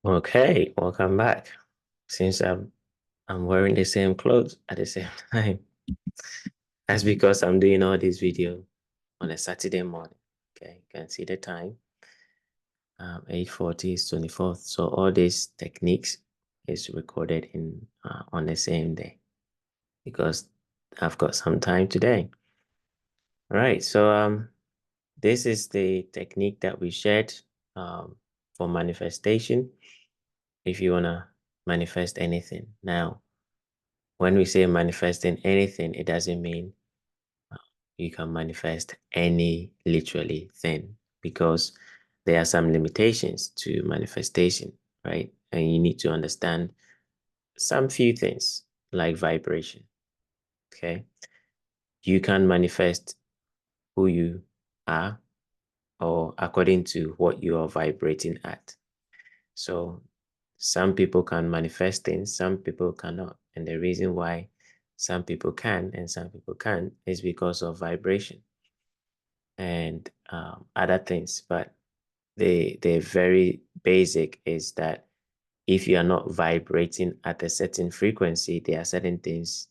Okay, welcome back. Since I'm wearing the same clothes at the same time, that's because I'm doing all this video on a Saturday morning. Okay, you can see the time. 8:40 is 24th. So all these techniques is recorded in on the same day because I've got some time today. All right, so this is the technique that we shared for manifestation. If you wanna manifest anything now. When we say manifesting anything, it doesn't mean you can manifest any literally thing because there are some limitations to manifestation, right? And you need to understand some few things like vibration, okay? You can manifest who you are or according to what you are vibrating at. So some people can manifest things, some people cannot. And the reason why some people can and some people can't is because of vibration and other things. But the very basic is that if you are not vibrating at a certain frequency, there are certain things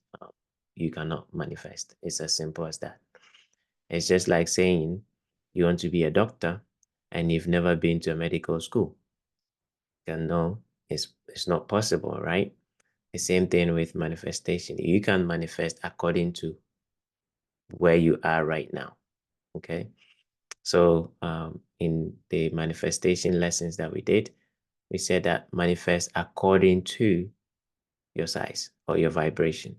you cannot manifest. It's as simple as that. It's just like saying you want to be a doctor and you've never been to a medical school. Then no, it's not possible, right? The same thing with manifestation. You can manifest according to where you are right now. Okay. So in the manifestation lessons that we did, we said that manifest according to your size or your vibration,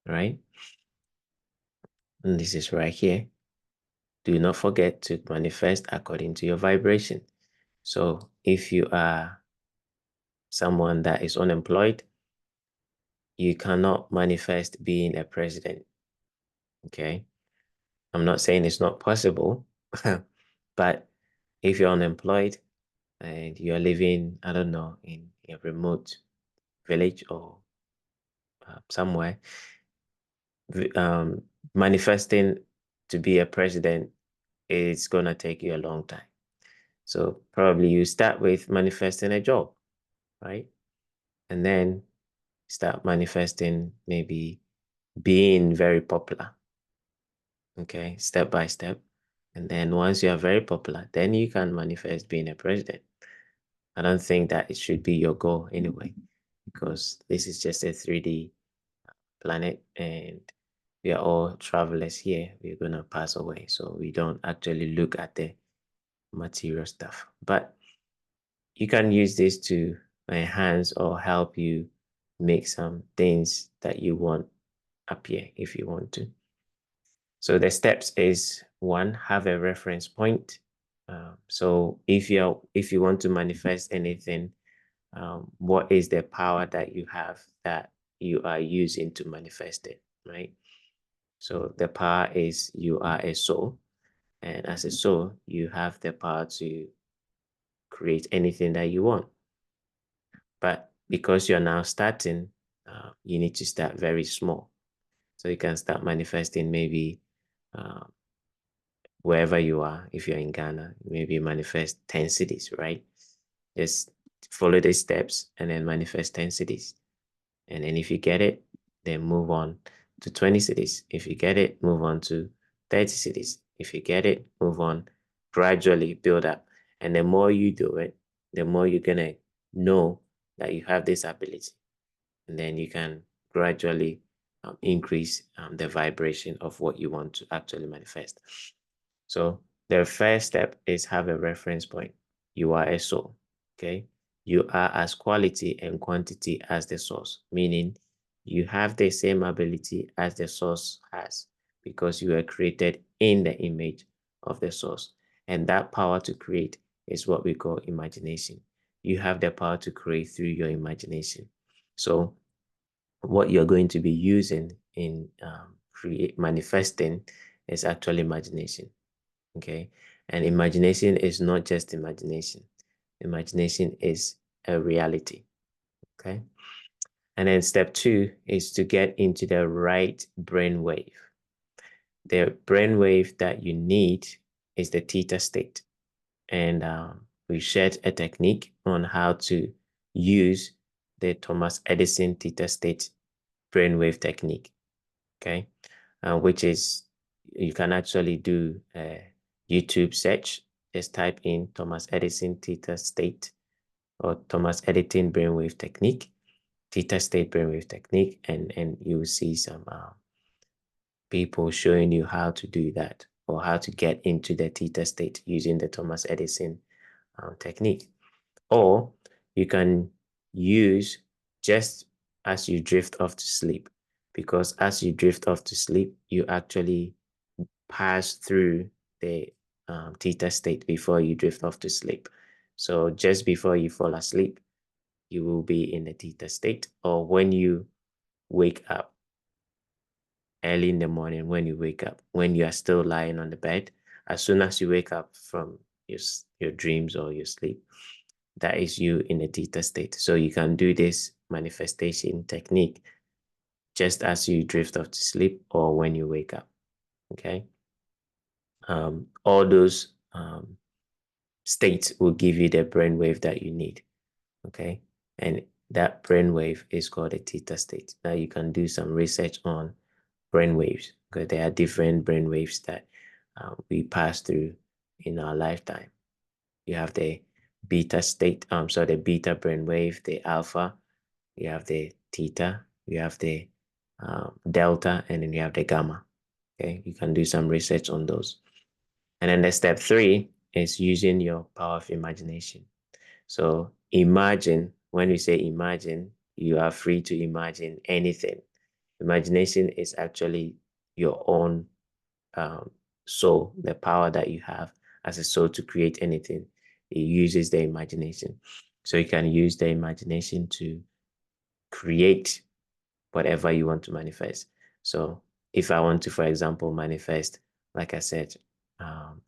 right? And this is right here. Do not forget to manifest according to your vibration. So if you are someone that is unemployed, you cannot manifest being a president. Okay. I'm not saying it's not possible, but if you're unemployed and you're living, I don't know, in a remote village or somewhere, manifesting to be a president is going to take you a long time. So probably you start with manifesting a job, right? And then start manifesting maybe being very popular, okay, step by step. And then once you are very popular, then you can manifest being a president. I don't think that it should be your goal anyway, because this is just a 3D planet and we are all travelers here. We're going to pass away. So we don't actually look at the material stuff. But you can use this to enhance or help you make some things that you want appear if you want to. So the steps is one, have a reference point. So if you want to manifest anything, what is the power that you have that you are using to manifest it, right? So the power is you are a soul, and as a soul, you have the power to create anything that you want. But because you're now starting, you need to start very small. So you can start manifesting maybe uh, wherever you are. If you're in Ghana, maybe manifest 10 cities, right? Just follow the steps and then manifest 10 cities. And then if you get it, then move on to 20 cities. If you get it, move on to 30 cities. If you get it, move on, gradually build up. And the more you do it, the more you're going to know that you have this ability. And then you can gradually increase the vibration of what you want to actually manifest. So the first step is have a reference point. You are a soul, okay? You are as quality and quantity as the source, meaning you have the same ability as the source has because you were created in the image of the source. And that power to create is what we call imagination. You have the power to create through your imagination. So what you're going to be using in create manifesting is actually imagination. Okay. And imagination is not just imagination. Imagination is a reality. Okay. And then step two is to get into the right brainwave. The brainwave that you need is the theta state. And we shared a technique on how to use the Thomas Edison theta state brainwave technique, okay? Which is, you can actually do a YouTube search. Just type in Thomas Edison theta state or Thomas Edison brainwave technique, theta state brainwave technique, and you will see some people showing you how to do that or how to get into the theta state using the Thomas Edison technique. Or you can use just as you drift off to sleep, because as you drift off to sleep, you actually pass through the theta state before you drift off to sleep. So just before you fall asleep, you will be in the theta state, or when you wake up early in the morning, when you wake up, when you are still lying on the bed, as soon as you wake up from your dreams or your sleep, that is you in a theta state. So you can do this manifestation technique just as you drift off to sleep or when you wake up. Okay. All those states will give you the brainwave that you need. Okay. And that brainwave is called a theta state. Now you can do some research on brainwaves, because there are different brainwaves that we pass through in our lifetime. You have the beta state, so the beta brainwave, the alpha, you have the theta, you have the delta, and then you have the gamma. Okay, you can do some research on those. And then the step 3 is using your power of imagination. So imagine, when we say imagine, you are free to imagine anything. Imagination is actually your own soul, the power that you have as a soul to create anything. It uses the imagination. So you can use the imagination to create whatever you want to manifest. So if I want to, for example, manifest, like I said,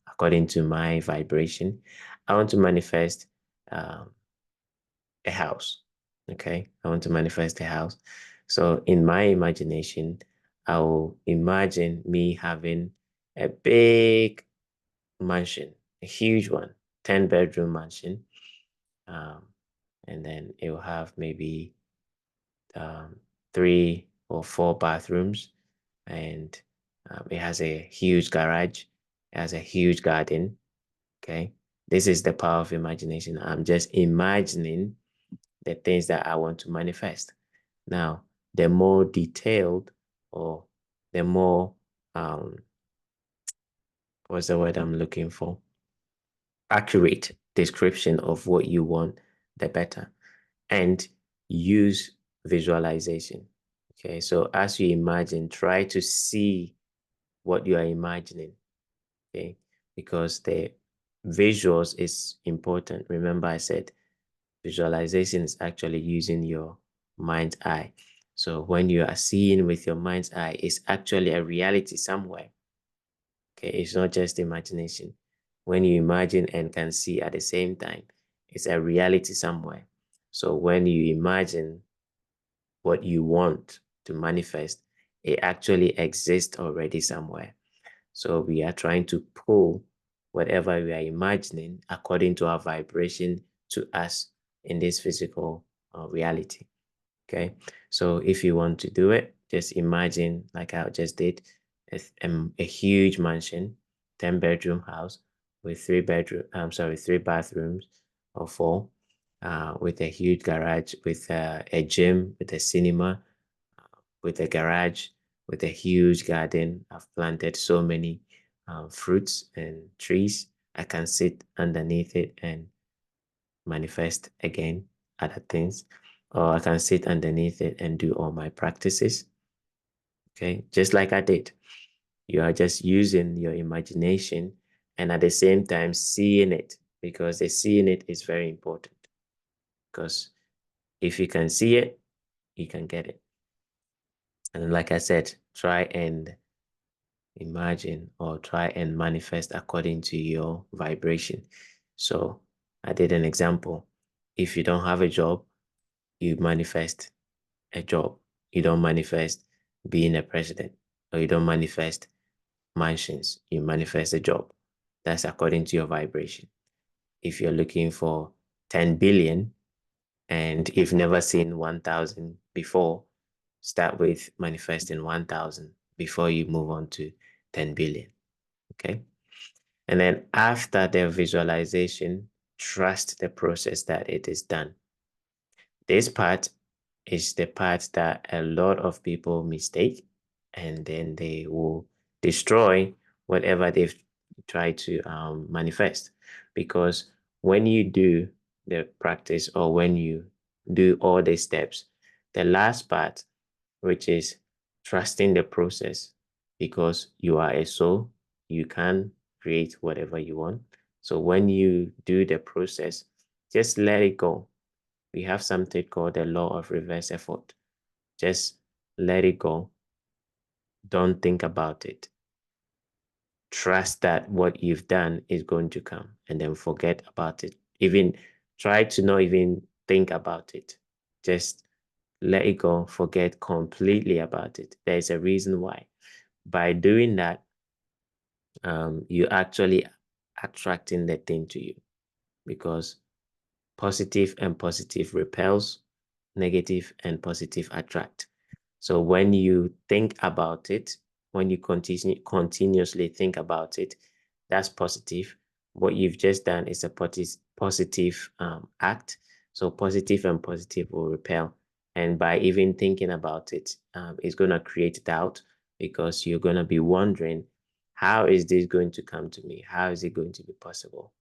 according to my vibration, I want to manifest a house. Okay, I want to manifest a house. So in my imagination, I will imagine me having a big mansion, a huge one, 10-bedroom mansion. And then it will have maybe 3 or 4 bathrooms, and it has a huge garage, it has a huge garden. Okay, this is the power of imagination. I'm just imagining the things that I want to manifest. Now, the more detailed, or the more what's the word I'm looking for? Accurate description of what you want, the better. And use visualization. Okay, so as you imagine, try to see what you are imagining. Okay, because the visuals is important. Remember, I said visualization is actually using your mind's eye. So when you are seeing with your mind's eye, it's actually a reality somewhere. Okay, it's not just imagination. When you imagine and can see at the same time, it's a reality somewhere. So when you imagine what you want to manifest, it actually exists already somewhere. So we are trying to pull whatever we are imagining according to our vibration to us in this physical reality. Okay, so if you want to do it, just imagine, like I just did, a huge mansion, 10-bedroom house with 3 bathrooms or 4, with a huge garage, with a gym, with a cinema, with a garage, with a huge garden. I've planted so many fruits and trees. I can sit underneath it and manifest again other things, or I can sit underneath it and do all my practices. Okay, just like I did. You are just using your imagination and at the same time seeing it, because the seeing it is very important. Because if you can see it, you can get it. And like I said, try and imagine or try and manifest according to your vibration. So I did an example. If you don't have a job, you manifest a job. You don't manifest being a president, or you don't manifest mansions. You manifest a job. That's according to your vibration. If you're looking for 10 billion, And if you've never seen 1,000 before, start with manifesting 1,000 before you move on to 10 billion. Okay. And then after the visualization, trust the process that it is done. This part is the part that a lot of people mistake, and then they will destroy whatever they've tried to manifest. Because when you do the practice, or when you do all the steps, the last part, which is trusting the process, because you are a soul, you can create whatever you want. So when you do the process, just let it go. We have something called the law of reverse effort. Just let it go. Don't think about it. Trust that what you've done is going to come, and then forget about it. Even try to not even think about it. Just let it go. Forget completely about it. There's a reason why. By doing that, you actually attracting the thing to you, because positive and positive repels, negative and positive attract. So when you think about it, when you continuously think about it, that's positive. What you've just done is a positive act. So positive and positive will repel. And by even thinking about it, it's going to create doubt, because you're going to be wondering, how is this going to come to me? How is it going to be possible?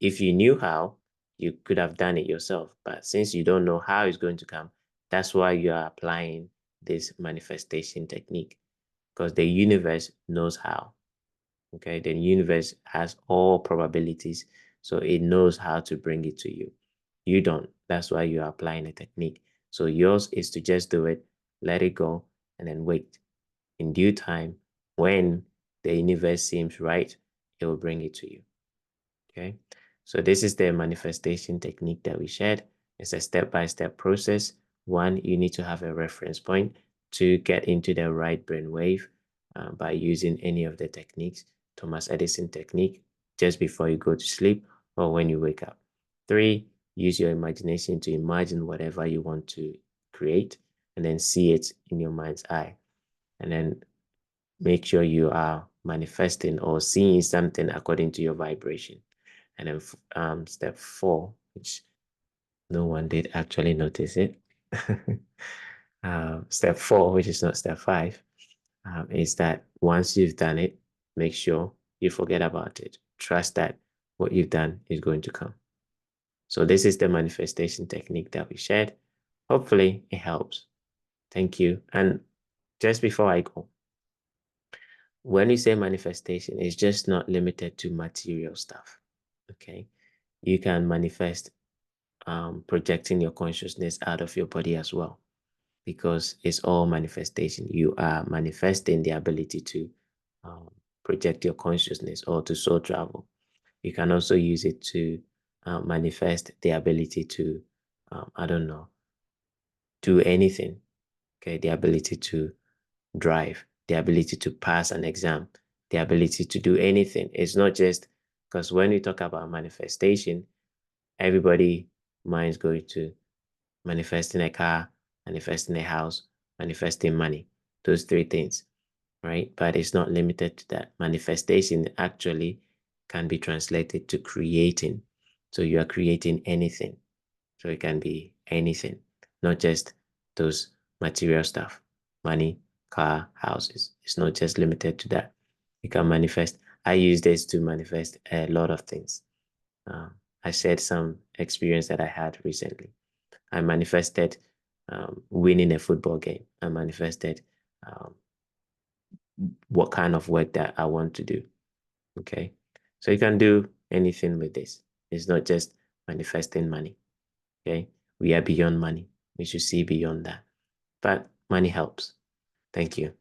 If you knew how, you could have done it yourself. But since you don't know how it's going to come, that's why you are applying this manifestation technique, because the universe knows how. Okay, the universe has all probabilities, so it knows how to bring it to you. You don't. That's why you're applying a technique. So yours is to just do it, let it go, and then wait. In due time, when the universe seems right, it will bring it to you. Okay, so this is the manifestation technique that we shared. It's a step-by-step process. One, you need to have a reference point to get into the right brainwave by using any of the techniques, Thomas Edison technique, just before you go to sleep or when you wake up. Three, use your imagination to imagine whatever you want to create, and then see it in your mind's eye. And then make sure you are manifesting or seeing something according to your vibration. And then step 4, which no one did actually notice it. Step 4, which is not step 5, is that once you've done it, make sure you forget about it. Trust that what you've done is going to come. So this is the manifestation technique that we shared. Hopefully it helps. Thank you. And just before I go, when you say manifestation, it's just not limited to material stuff. Okay. You can manifest projecting your consciousness out of your body as well, because it's all manifestation. You are manifesting the ability to project your consciousness or to soul travel. You can also use it to manifest the ability to, I don't know, do anything. Okay, the ability to drive, the ability to pass an exam, the ability to do anything. It's not just because when we talk about manifestation, everybody mind is going to manifesting a car, manifesting a house, manifesting money. Those three things, right? But it's not limited to that. Manifestation actually can be translated to creating. So you are creating anything. So it can be anything, not just those material stuff, money, car, houses. It's not just limited to that. You can manifest. I use this to manifest a lot of things. I shared some experience that I had recently. I manifested winning a football game. I manifested um, what kind of work that I want to do. Okay. So you can do anything with this. It's not just manifesting money. Okay. We are beyond money. We should see beyond that. But money helps. Thank you.